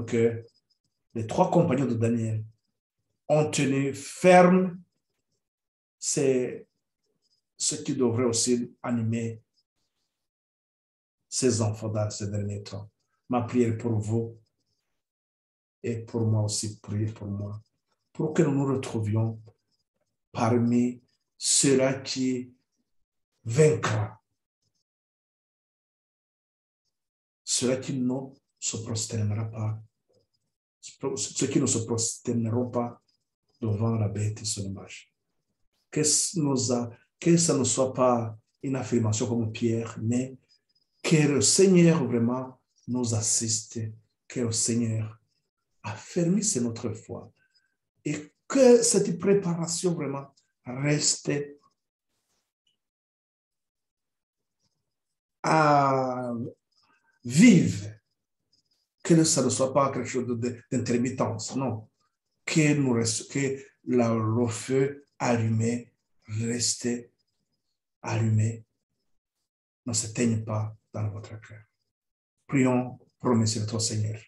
que les trois compagnons de Daniel ont tenu ferme, c'est ce qui devrait aussi animer ces enfants dans ces derniers temps. Ma prière pour vous et pour moi aussi, priez pour moi, pour que nous nous retrouvions parmi ceux-là qui vaincra, ceux-là qui ne se prosternera pas, ceux qui ne se prosterneront pas devant la bête et son image. Que ça ne soit pas une affirmation comme Pierre, mais que le Seigneur vraiment nous assiste, que le Seigneur affermisse notre foi et que cette préparation vraiment reste vive, que ça ne soit pas quelque chose d'intermittence, non, que le feu allumé reste allumé, ne s'éteigne pas dans votre cœur. Prions pour remercier notre Seigneur.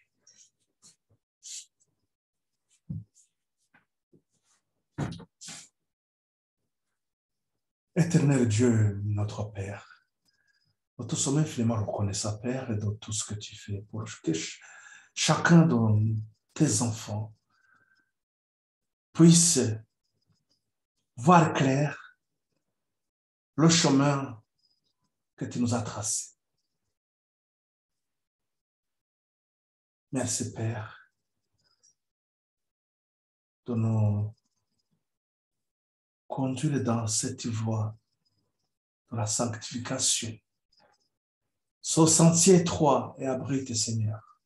Éternel Dieu, notre Père, nous te sommes infiniment reconnaissants, Père, et de tout ce que tu fais pour que chacun de tes enfants puisse voir clair le chemin que tu nous as tracé. Merci, Père, de nous conduire dans cette voie de la sanctification. Ce sentier étroit et abrité, Seigneur.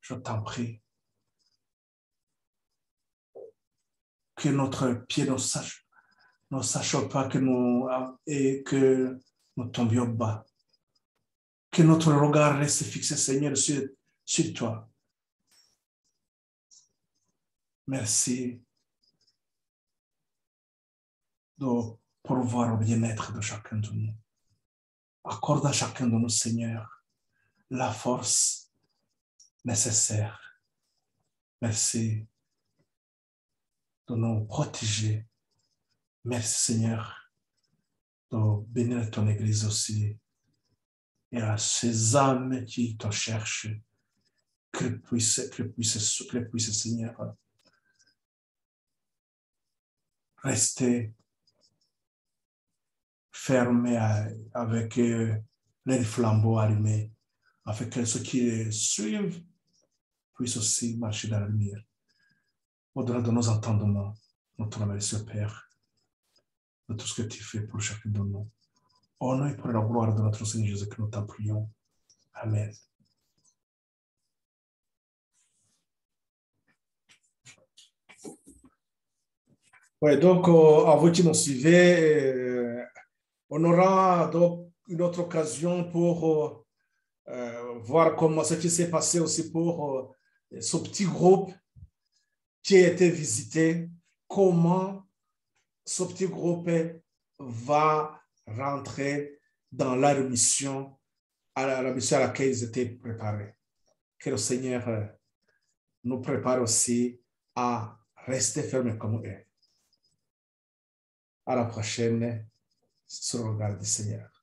Je t'en prie. Que notre pied ne sache pas que nous tombions bas. Que notre regard reste fixé, Seigneur, sur toi. Merci de pourvoir au bien-être de chacun de nous. Accorde à chacun de nous, Seigneur, la force nécessaire. Merci de nous protéger. Merci, Seigneur, de bénir ton Église aussi. Et à ces âmes qui te cherchent, que puisse, Seigneur, rester fermé avec les flambeaux allumés, afin que ceux qui les suivent puissent aussi marcher dans la lumière. Au-delà de nos entendements, nous te remercions, Père, de tout ce que tu fais pour chacun de nous. Au nom et pour la gloire de notre Seigneur Jésus que nous t'en prions. Amen. Oui, donc, à vous qui nous suivez, on aura donc une autre occasion pour voir comment ce qui s'est passé aussi pour ce petit groupe qui a été visité, comment ce petit groupe va rentrer dans la mission, à la mission à laquelle ils étaient préparés. Que le Seigneur nous prépare aussi à rester fermés comme eux. À la prochaine, sur le regard du Seigneur.